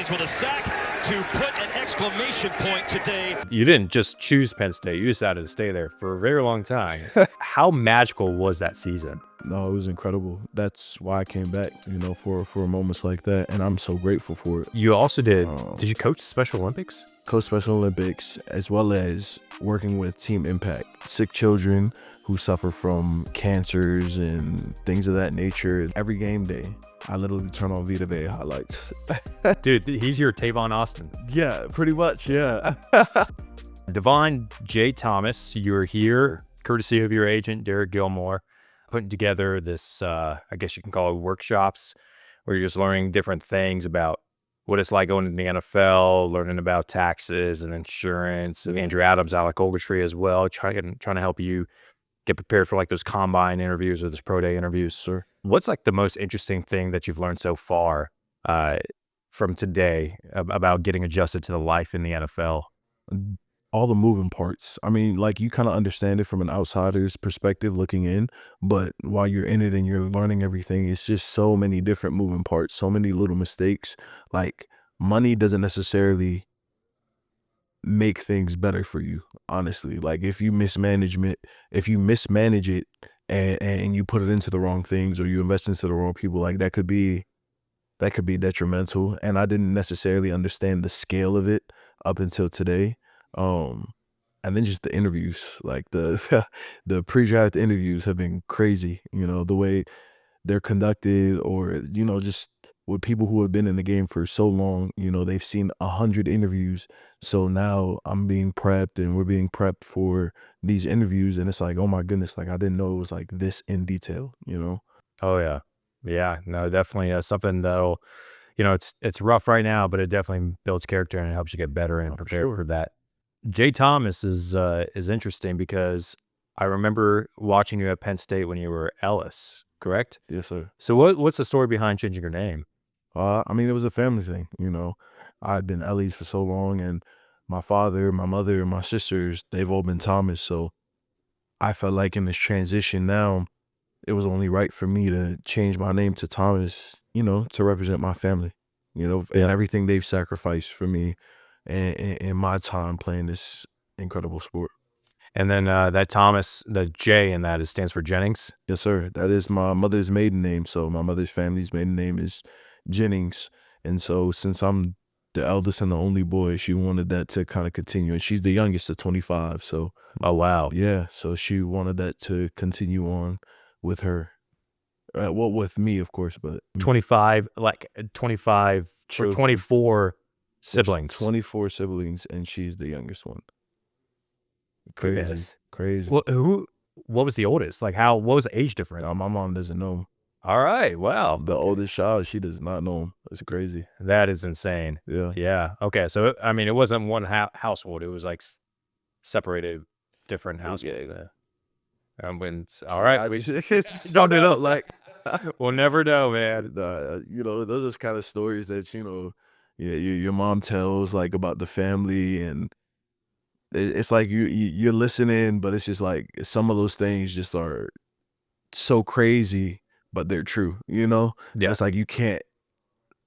Ellies with a sack to put an exclamation point today. You didn't just choose Penn State. You decided to stay there for a very long time. How magical was that season? No, it was incredible. That's why I came back, for moments like that, and I'm so grateful for it. You also did you coach Special Olympics? Coach Special Olympics, as well as working with Team Impact, sick children who suffer from cancers and things of that nature. Every game day, I literally turn on Vita Vea highlights. Dude, he's your Tavon Austin. Yeah, pretty much, yeah. Dvon J. Thomas, you're here, courtesy of your agent, Derek Gilmore, putting together this, I guess you can call it workshops, where you're just learning different things about what it's like going to the NFL, learning about taxes and insurance. Andrew Adams, Alec Ogletree as well, trying to help you get prepared for like those combine interviews or those pro day interviews. Sir, what's like the most interesting thing that you've learned so far from today about getting adjusted to the life in the NFL? All the moving parts. I mean, like, you kind of understand it from an outsider's perspective looking in, but while you're in it and you're learning everything, it's just so many different moving parts, so many little mistakes. Like, money doesn't necessarily make things better for you, honestly. Like, if you mismanage it and you put it into the wrong things, or you invest into the wrong people, like, that could be detrimental. And I didn't necessarily understand the scale of it up until today. And then just the interviews, like the pre-draft interviews have been crazy, the way they're conducted, or, just with people who have been in the game for so long, they've seen 100 interviews. So now I'm being prepped, and we're being prepped for these interviews. And it's like, oh my goodness, like, I didn't know it was like this in detail, Oh yeah. Yeah, no, definitely something that'll, it's rough right now, but it definitely builds character and it helps you get better and prepare for that. Jay Thomas is interesting because I remember watching you at Penn State when you were Ellis, correct? Yes, sir. So what's the story behind changing your name? I mean, it was a family thing, I'd been Ellies for so long, and my father, my mother, and my sisters, they've all been Thomas. So I felt like in this transition now, it was only right for me to change my name to Thomas, to represent my family, and everything they've sacrificed for me and my time playing this incredible sport. And then that Thomas, the J in that stands for Jennings? Yes, sir. That is my mother's maiden name. So my mother's family's maiden name is Jennings. And so since I'm the eldest and the only boy, she wanted that to kind of continue. And she's the youngest of 25. So, oh, wow. Yeah. So she wanted that to continue on with her. Well, with me, of course, but 25 or 24 siblings. 24 siblings, and she's the youngest one. Crazy. Yes. Crazy. Well, what was the oldest? Like, what was the age difference? My mom doesn't know him. All right. Wow. The oldest child, she does not know him. It's crazy. That is insane. Yeah. Yeah. Okay. So, I mean, it wasn't one household. It was like separated, different households. Yeah. All right. We don't it up like. We'll never know, man. Those are kind of stories that, your mom tells, like, about the family, and it's like you're listening, but it's just like some of those things just are so crazy, but they're true, Yeah. It's like you can't,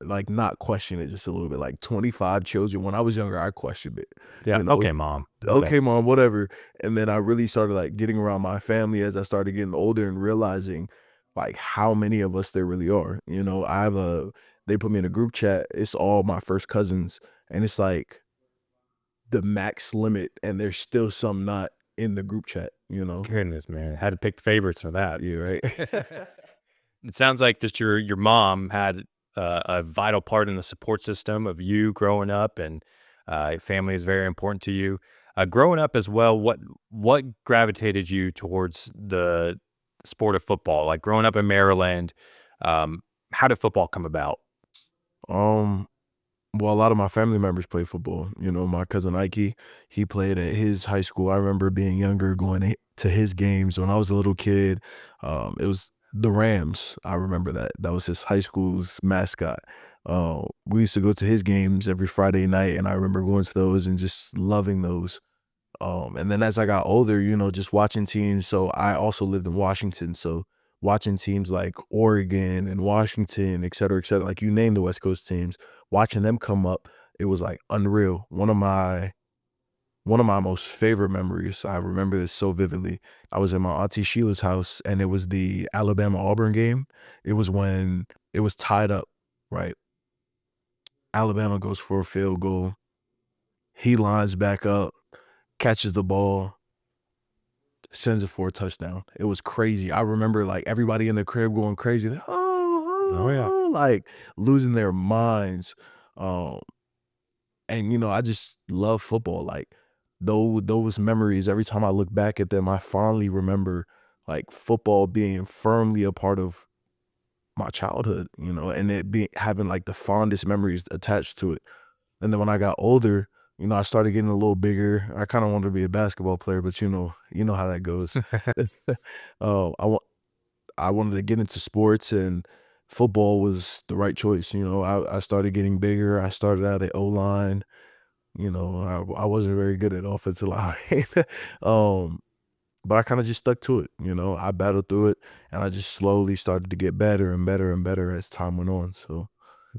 like, not question it just a little bit. Like, 25 children. When I was younger, I questioned it. Yeah. Okay, mom. Okay, mom, whatever. And then I really started, like, getting around my family as I started getting older and realizing, like, how many of us there really are. They put me in a group chat. It's all my first cousins, and it's like the max limit, and there's still some not in the group chat, Goodness, man. Had to pick favorites for that. Yeah, right. It sounds like that your mom had a vital part in the support system of you growing up, and family is very important to you. Growing up as well, what gravitated you towards the sport of football? Like, growing up in Maryland, how did football come about? Well, a lot of my family members play football. My cousin Ike, he played at his high school. I remember being younger, going to his games when I was a little kid. It was the Rams. I remember that. That was his high school's mascot. We used to go to his games every Friday night, and I remember going to those and just loving those. And then as I got older, just watching teams. So I also lived in Washington. So watching teams like Oregon and Washington, et cetera, like you name the West Coast teams, watching them come up, it was like unreal. One of my most favorite memories, I remember this so vividly. I was at my auntie Sheila's house, and it was the Alabama-Auburn game. It was when it was tied up, right? Alabama goes for a field goal. He lines back up, catches the ball, sends it for a touchdown. It was crazy. I remember like everybody in the crib going crazy, like, Oh, yeah. like losing their minds. And you know, I just love football. Like those memories, every time I look back at them, I fondly remember like football being firmly a part of my childhood, you know, and it being having like the fondest memories attached to it. And then when I got older, you know, I started getting a little bigger. I kind of wanted to be a basketball player, but you know how that goes. Oh, I wanted to get into sports, and football was the right choice. You know, I started getting bigger. I started out at O-line. You know, I wasn't very good at offensive line. um, but I kind of just stuck to it. You know, I battled through it, and I just slowly started to get better and better and better as time went on. So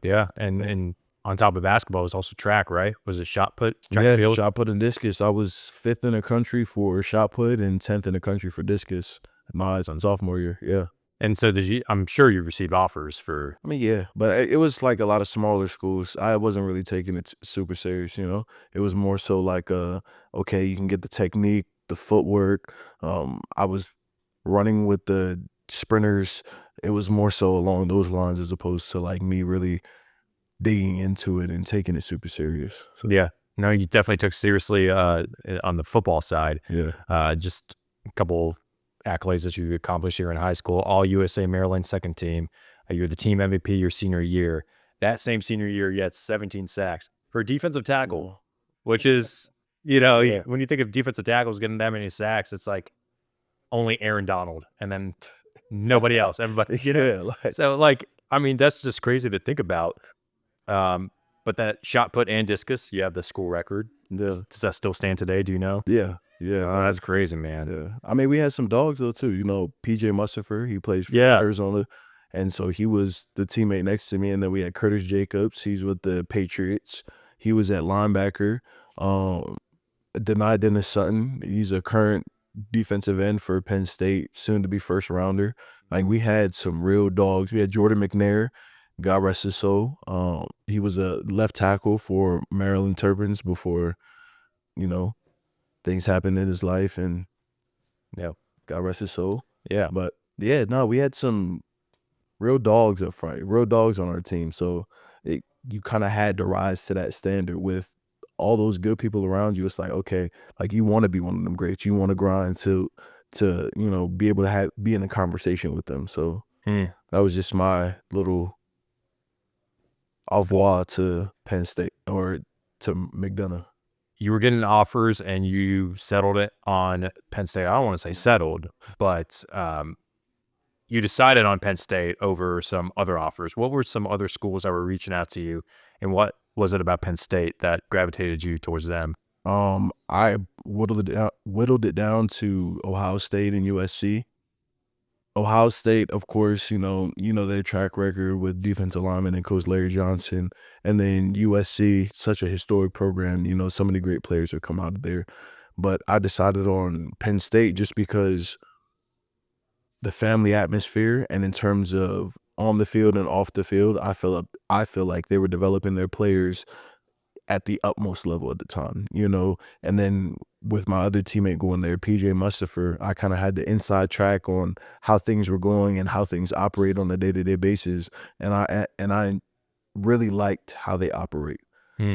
Yeah, and on top of basketball, it was also track, right? Was it shot put, track yeah, field? shot put and discus. I was 5th in the country for shot put and 10th in the country for discus. My sophomore year. Yeah. And so I'm sure you received offers for. I mean, yeah, but it was like a lot of smaller schools. I wasn't really taking it super serious, you know. It was more so like, okay, you can get the technique, the footwork. I was running with the sprinters. It was more so along those lines as opposed to like me really digging into it and taking it super serious. So, Yeah, no, you definitely took seriously on the football side. yeah. Just a couple accolades that you accomplished here in high school: All USA Maryland second team. You're the team MVP your senior year. That same senior year, you had 17 sacks for a defensive tackle, which is, Yeah. when you think of defensive tackles getting that many sacks, it's like only Aaron Donald and then nobody else. Everybody, Yeah, like, So, like, I mean, that's just crazy to think about. But that shot put and discus, you have the school record. yeah, Does that still stand today? Do you know? yeah, yeah. Oh, that's crazy, man. Yeah. I mean, we had some dogs though too. You know, PJ Mustipher, he plays for Yeah. Arizona, and so he was the teammate next to me. And then we had Curtis Jacobs. He's with the Patriots. He was at linebacker. Denied Dennis Sutton. He's a current defensive end for Penn State, soon to be first rounder. Like we had some real dogs. We had Jordan McNair, God rest his soul. He was a left tackle for Maryland Terrapins before, you know, things happened in his life, and yeah, God rest his soul. Yeah. But yeah, no, we had some real dogs up front, real dogs on our team. So you kind of had to rise to that standard with all those good people around you. It's like, okay, like you want to be one of them greats. You want to grind to you know, be able to be in a conversation with them. So that was just my little au revoir to Penn State or to McDonough. You were getting offers and you settled it on Penn State. I don't want to say settled, but you decided on Penn State over some other offers. What were some other schools that were reaching out to you, and what was it about Penn State that gravitated you towards them? I whittled it down to Ohio State and USC. Ohio State, of course, you know their track record with defensive lineman and Coach Larry Johnson, and then USC, such a historic program. You know, so many great players have come out of there. But I decided on Penn State just because the family atmosphere, and in terms of on the field and off the field, I feel like they were developing their players at the utmost level at the time, you know. And then with my other teammate going there, PJ Mustipher, I kind of had the inside track on how things were going and how things operate on a day-to-day basis, and I really liked how they operate.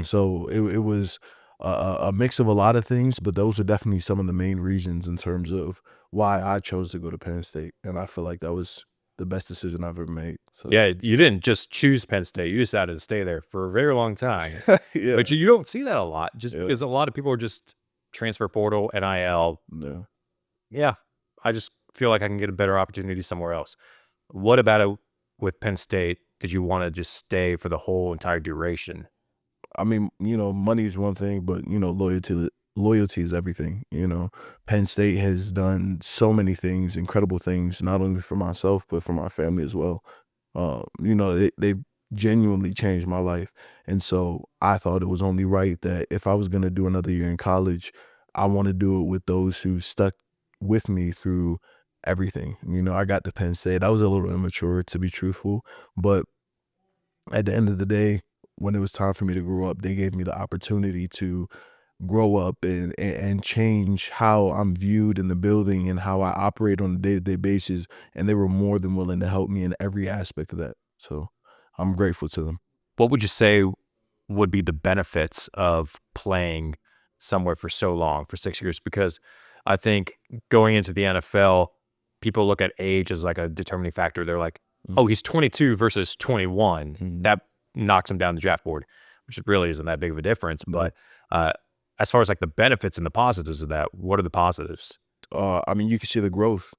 So it was a mix of a lot of things, but those are definitely some of the main reasons in terms of why I chose to go to Penn State, and I feel like that was the best decision I've ever made. So Yeah, you didn't just choose Penn State. You decided to stay there for a very long time. yeah, But you don't see that a lot, just Yeah. because a lot of people are just transfer portal, NIL. yeah. Yeah, I just feel like I can get a better opportunity somewhere else. What about it with Penn State? Did you want to just stay for the whole entire duration? I mean, you know, money is one thing, but you know, loyalty is everything. Penn State has done so many things, incredible things, not only for myself but for my family as well. They've genuinely changed my life, and so I thought it was only right that if I was going to do another year in college, I want to do it with those who stuck with me through everything. I got to Penn State. I was a little immature, to be truthful, but at the end of the day, when it was time for me to grow up, they gave me the opportunity to grow up and change how I'm viewed in the building and how I operate on a day-to-day basis. And they were more than willing to help me in every aspect of that. So I'm grateful to them. What would you say would be the benefits of playing somewhere for so long, for 6 years? Because I think going into the NFL, people look at age as like a determining factor. They're like, oh, he's 22 versus 21. That knocks him down the draft board, which really isn't that big of a difference. But as far as like the benefits and the positives of that, what are the positives? You can see the growth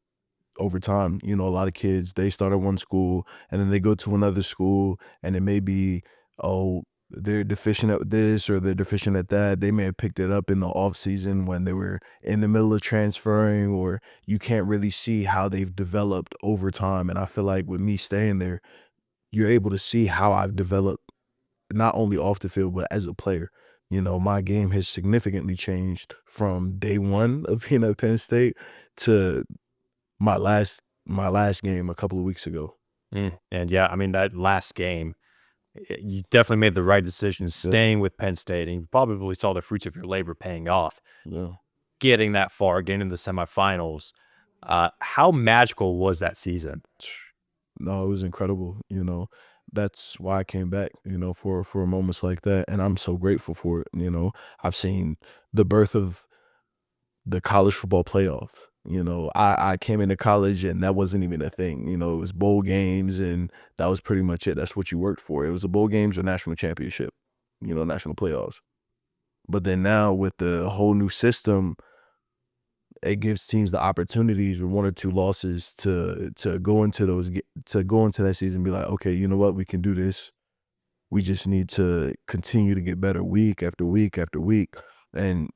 over time. A lot of kids, they start at one school and then they go to another school, and it may be, oh, they're deficient at this or they're deficient at that. They may have picked it up in the off season when they were in the middle of transferring, or you can't really see how they've developed over time. And I feel like with me staying there, you're able to see how I've developed, not only off the field, but as a player. My game has significantly changed from day one of being at Penn State to my last game a couple of weeks ago. And yeah, I mean, that last game, you definitely made the right decision staying with Penn State, and you probably saw the fruits of your labor paying off. Yeah. Getting that far, getting to the semifinals. How magical was that season? No, it was incredible. That's why I came back, for moments like that. And I'm so grateful for it. I've seen the birth of the college football playoff. I came into college and that wasn't even a thing. It was bowl games and that was pretty much it. That's what you worked for. It was the bowl games or national championship, national playoffs. But then now with the whole new system, it gives teams the opportunities with one or two losses to go into that season and be like, okay, you know what, we can do this. We just need to continue to get better week after week after week. And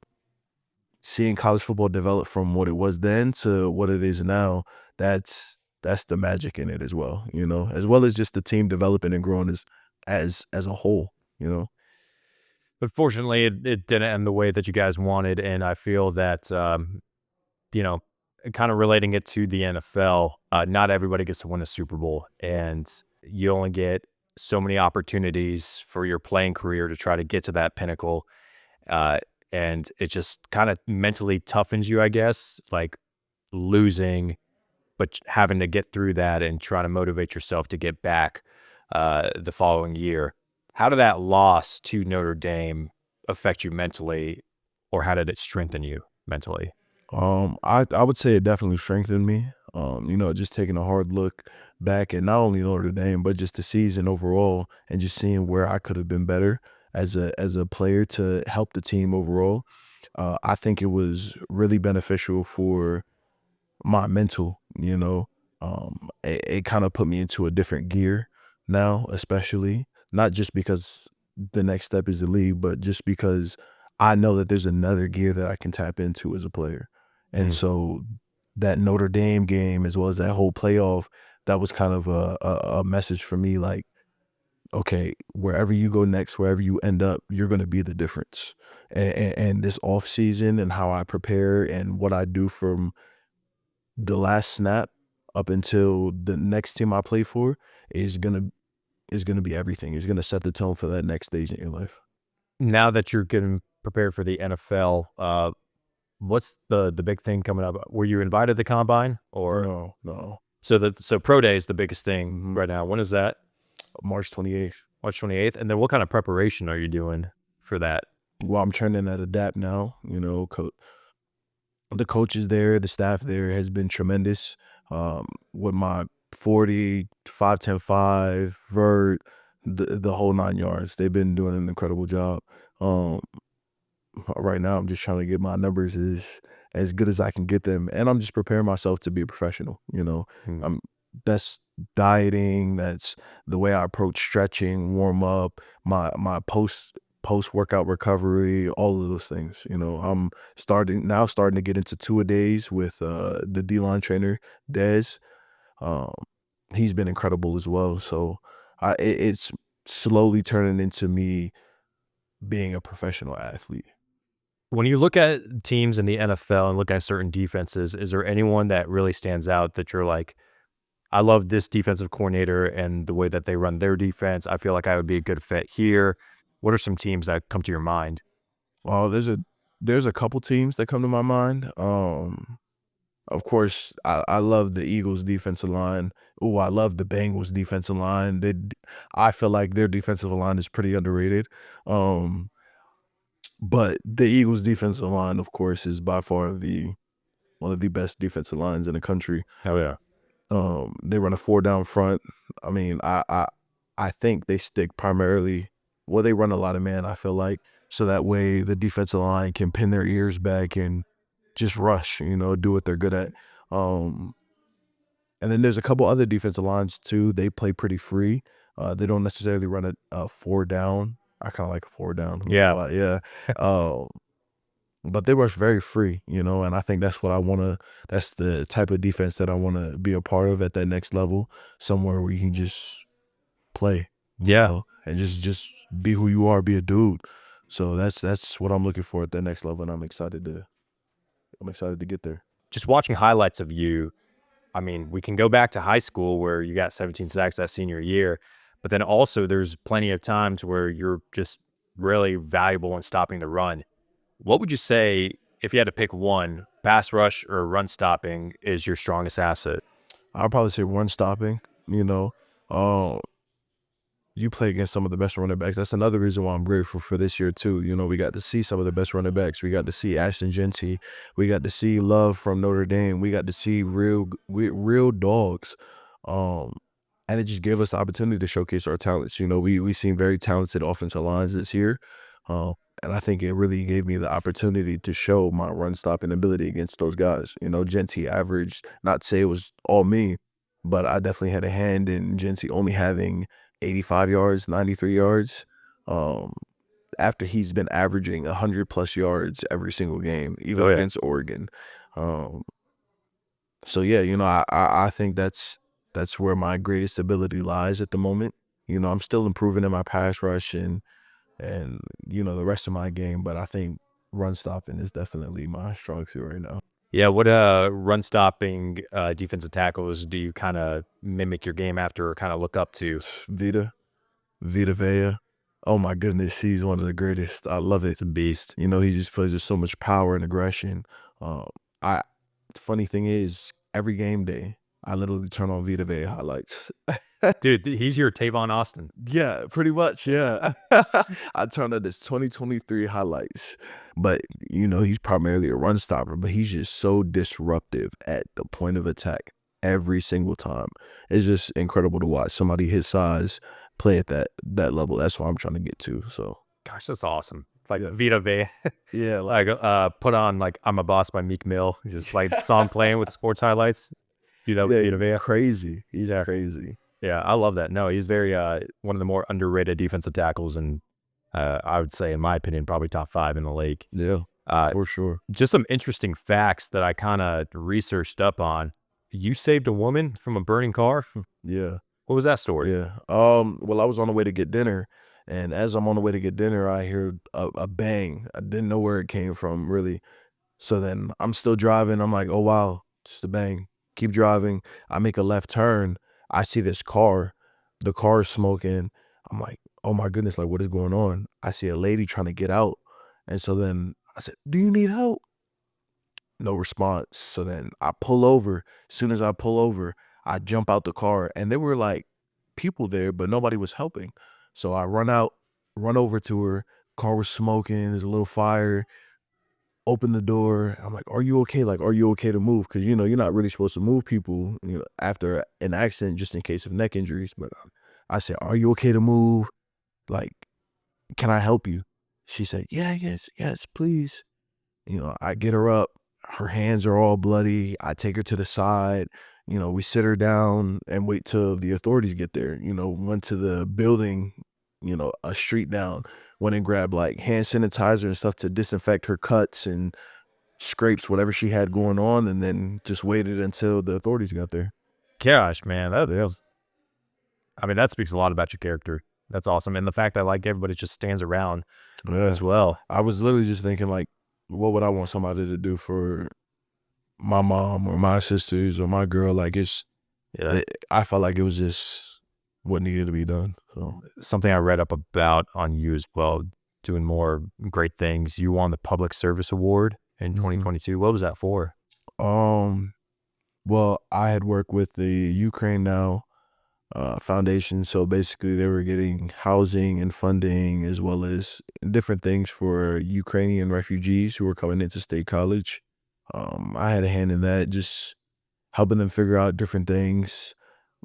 seeing college football develop from what it was then to what it is now, that's the magic in it as well, as well as just the team developing and growing as a whole, Unfortunately, it didn't end the way that you guys wanted, and I feel that kind of relating it to the NFL, not everybody gets to win a Super Bowl, and you only get so many opportunities for your playing career to try to get to that pinnacle. And it just kind of mentally toughens you, I guess, like losing, but having to get through that and try to motivate yourself to get back the following year. How did that loss to Notre Dame affect you mentally, or how did it strengthen you mentally? I would say it definitely strengthened me. Just taking a hard look back at not only Notre Dame, but just the season overall, and just seeing where I could have been better as a player to help the team overall. I think it was really beneficial for my mental. It kind of put me into a different gear now, especially not just because the next step is the league, but just because I know that there's another gear that I can tap into as a player. And so that Notre Dame game, as well as that whole playoff, that was kind of a message for me, like, okay, wherever you go next, wherever you end up, you're going to be the difference. And this off season and how I prepare and what I do from the last snap up until the next team I play for is going to be everything. It's going to set the tone for that next stage in your life. Now that you're getting prepared for the NFL, what's the big thing coming up? Were you invited to the combine, or no? So pro day is the biggest thing right now. When is that? March 28th. March 28th. And then what kind of preparation are you doing for that? Well, I'm training at Adapt now. The coaches there, the staff there has been tremendous. With my 40, 5'10", 5 vert, the whole 9 yards. They've been doing an incredible job. Right now, I'm just trying to get my numbers as good as I can get them, and I'm just preparing myself to be a professional. That's dieting. That's the way I approach stretching, warm up, my post post-workout recovery, all of those things. I'm starting to get into two-a-days with the D-line trainer, Dez. Um, he's been incredible as well. So it's slowly turning into me being a professional athlete. When you look at teams in the NFL and look at certain defenses, is there anyone that really stands out that you're like, I love this defensive coordinator and the way that they run their defense. I feel like I would be a good fit here. What are some teams that come to your mind? Well, there's a couple teams that come to my mind. Of course, I love the Eagles defensive line. Oh, I love the Bengals defensive line. I feel like their defensive line is pretty underrated. But the Eagles defensive line, of course, is by far one of the best defensive lines in the country. Oh yeah. They run a 4-down front. I mean, I think they stick primarily. Well, they run a lot of man, I feel like, so that way the defensive line can pin their ears back and just rush, do what they're good at. And then there's a couple other defensive lines too. They play pretty free. They don't necessarily run a 4-down. I kind of like a 4-down. Yeah. Yeah. But they rush very free, and I think that's what that's the type of defense that I want to be a part of at that next level, somewhere where you can just play. Yeah. And just be who you are, be a dude. So that's what I'm looking for at that next level, and I'm excited to get there. Just watching highlights of you, I mean, we can go back to high school where you got 17 sacks that senior year, but then also there's plenty of times where you're just really valuable in stopping the run. What would you say, if you had to pick one, pass rush or run stopping is your strongest asset? I'll probably say run stopping. You play against some of the best running backs. That's another reason why I'm grateful for this year too. We got to see some of the best running backs. We got to see Ashton Genty. We got to see Love from Notre Dame. We got to see real dogs. And it just gave us the opportunity to showcase our talents. We seen very talented offensive lines this year. And I think it really gave me the opportunity to show my run stopping ability against those guys. Genty averaged, not to say it was all me, but I definitely had a hand in Genty only having 85 yards, 93 yards, after he's been averaging 100+ yards every single game, even against Oregon. So yeah, I think that's where my greatest ability lies at the moment. I'm still improving in my pass rush and the rest of my game, but I think run stopping is definitely my strong suit right now. Yeah, what run stopping defensive tackles do you kind of mimic your game after or kind of look up to? Vita Vea. Oh my goodness, he's one of the greatest. I love it. It's a beast. He just plays with so much power and aggression. The funny thing is, every game day, I literally turn on Vita Vea highlights. Dude, he's your Tavon Austin. Yeah, pretty much, yeah. I turned on this 2023 highlights. But, he's primarily a run stopper, but he's just so disruptive at the point of attack every single time. It's just incredible to watch somebody his size play at that level. That's what I'm trying to get to. So, gosh, that's awesome. Like Vita Vea. Yeah. Like put on like I'm a Boss by Meek Mill. Just like song playing with the sports highlights. Vita Vea. Crazy. He's crazy. Yeah, I love that. No, he's very one of the more underrated defensive tackles, and I would say, in my opinion, probably top 5 in the league. Yeah, for sure. Just some interesting facts that I kind of researched up on. You saved a woman from a burning car? Yeah. What was that story? Yeah. Well, I was on the way to get dinner, and as I'm on the way to get dinner, I hear a bang. I didn't know where it came from, really. So then I'm still driving. I'm like, oh, wow, just a bang. Keep driving. I make a left turn. I see this car. The car is smoking. I'm like, oh my goodness, like what is going on? I see a lady trying to get out. And so then I said, do you need help? No response. So then I pull over. As soon as I pull over, I jump out the car, and there were like people there, but nobody was helping. So I run over to her. Car was smoking. There's a little fire. Open the door. I'm like, are you okay? Like, are you okay to move? Because, you're not really supposed to move people, after an accident, just in case of neck injuries. But I said, are you okay to move? Like, can I help you? She said, yes, please. I get her up. Her hands are all bloody. I take her to the side. We sit her down and wait till the authorities get there. Went to the building a street down, went and grabbed like hand sanitizer and stuff to disinfect her cuts and scrapes, whatever she had going on, and then just waited until the authorities got there. Gosh, man, that is. I mean, that speaks a lot about your character. That's awesome, and the fact that like everybody just stands around as well. I was literally just thinking like, what would I want somebody to do for my mom or my sisters or my girl? Like I felt like it was just what needed to be done. So something I read up about on you as well, doing more great things. You won the Public Service Award in 2022. What was that for? Well, I had worked with the Ukraine Now foundation. So basically they were getting housing and funding as well as different things for Ukrainian refugees who were coming into state college. I had a hand in that, just helping them figure out different things.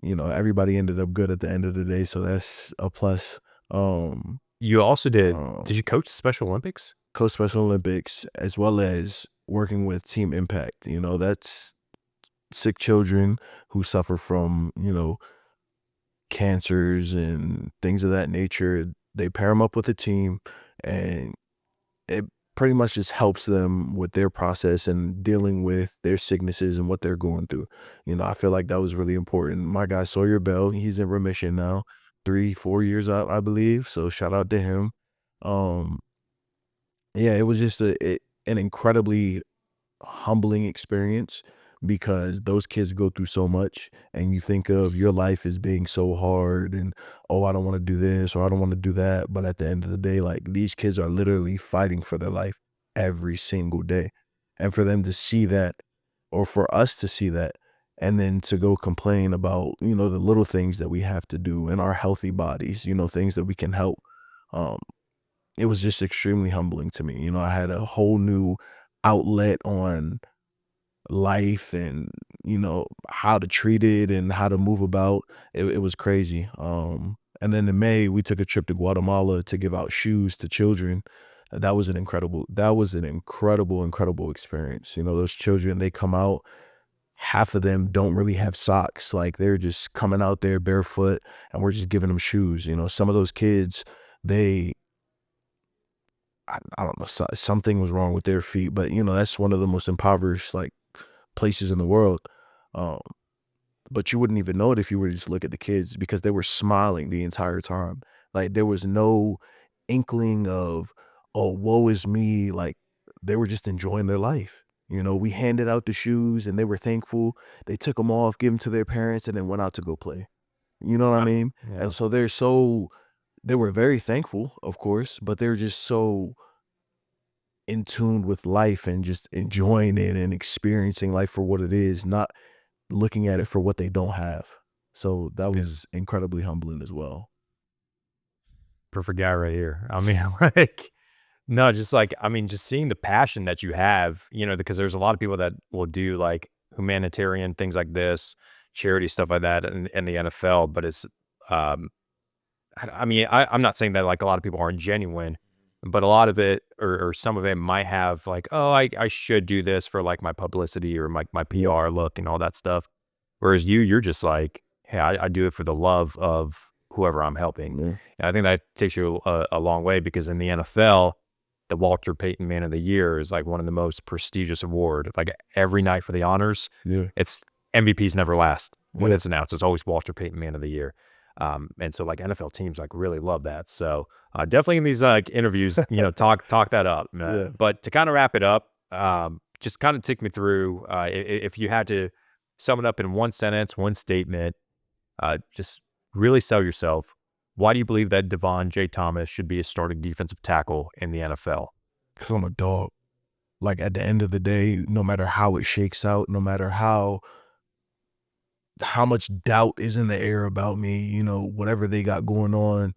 Everybody ended up good at the end of the day, so that's a plus. You also did you coach Special Olympics? Coach Special Olympics, as well as working with Team Impact. That's sick children who suffer from, cancers and things of that nature. They pair them up with a team, and it pretty much just helps them with their process and dealing with their sicknesses and what they're going through. I feel like that was really important. My guy Sawyer Bell, he's in remission now, 3-4 years out, I believe. So shout out to him. Yeah, it was just an incredibly humbling experience, because those kids go through so much, and you think of your life as being so hard and, oh, I don't want to do this or I don't want to do that. But at the end of the day, like, these kids are literally fighting for their life every single day. And for them to see that, or for us to see that, and then to go complain about, the little things that we have to do in our healthy bodies, things that we can help. It was just extremely humbling to me. I had a whole new outlet on life and how to treat it and how to move about. It was crazy. And then in May we took a trip to Guatemala to give out shoes to children. That was an incredible experience. Those children, they come out, half of them don't really have socks. Like, they're just coming out there barefoot, and we're just giving them shoes. Some of those kids, I don't know, something was wrong with their feet, but that's one of the most impoverished like places in the world. But you wouldn't even know it if you were to just look at the kids, because they were smiling the entire time. Like, there was no inkling of, oh, woe is me. Like, they were just enjoying their life. We handed out the shoes and they were thankful. They took them off, gave them to their parents, and then went out to go play. You know what I mean? Yeah. And so they were very thankful, of course, but they're just so in tune with life and just enjoying it and experiencing life for what it is, not looking at it for what they don't have. So that was incredibly humbling as well. Perfect guy right here. I mean, like, no, just like, I mean, just seeing the passion that you have, because there's a lot of people that will do like humanitarian things like this, charity stuff like that in the NFL, but it's, I mean, I'm not saying that like a lot of people aren't genuine, but a lot of it, or some of it might have like, oh, I should do this for like my publicity or my PR look and all that stuff. Whereas you're just like, hey, I do it for the love of whoever I'm helping. Yeah. And I think that takes you a long way, because in the NFL, the Walter Payton Man of the Year is like one of the most prestigious award. Like, every night for the honors, it's MVPs never last when it's announced. It's always Walter Payton Man of the Year. And so like NFL teams like really love that. So definitely in these like interviews, talk that up. But to kind of wrap it up, just kind of take me through, if you had to sum it up in one sentence, one statement, just really sell yourself. Why do you believe that Dvon J. Thomas should be a starting defensive tackle in the NFL? Because I'm a dog. Like, at the end of the day, no matter how it shakes out, no matter how much doubt is in the air about me, whatever they got going on,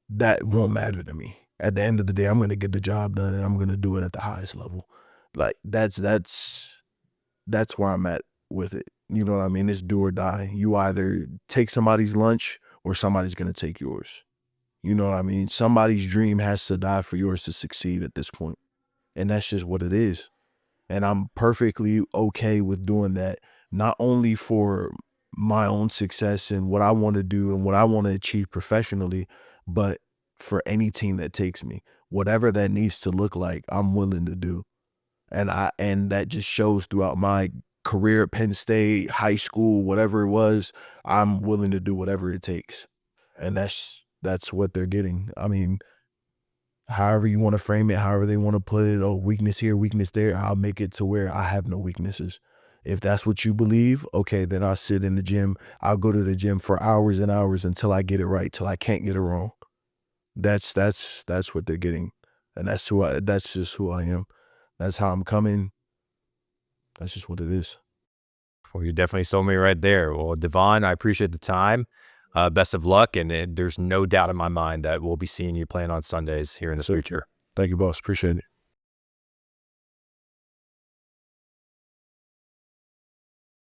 that won't matter to me. At the end of the day, I'm going to get the job done, and I'm going to do it at the highest level. Like, that's where I'm at with it. You know what I mean? It's do or die. You either take somebody's lunch or somebody's going to take yours. You know what I mean? Somebody's dream has to die for yours to succeed at this point. And that's just what it is. And I'm perfectly okay with doing that, not only for my own success and what I want to do and what I want to achieve professionally, but for any team that takes me, whatever that needs to look like, I'm willing to do. And that just shows throughout my career at Penn State, high school, whatever it was, I'm willing to do whatever it takes. And that's what they're getting. I mean, however you want to frame it, however they want to put it, oh, weakness here, weakness there, I'll make it to where I have no weaknesses. If that's what you believe, okay, then I'll sit in the gym. I'll go to the gym for hours and hours until I get it right, till I can't get it wrong. That's what they're getting. And that's just who I am. That's how I'm coming. That's just what it is. Well, you definitely sold me right there. Well, Dvon, I appreciate the time. Best of luck, and there's no doubt in my mind that we'll be seeing you playing on Sundays here in the future. Thank you, boss. Appreciate it.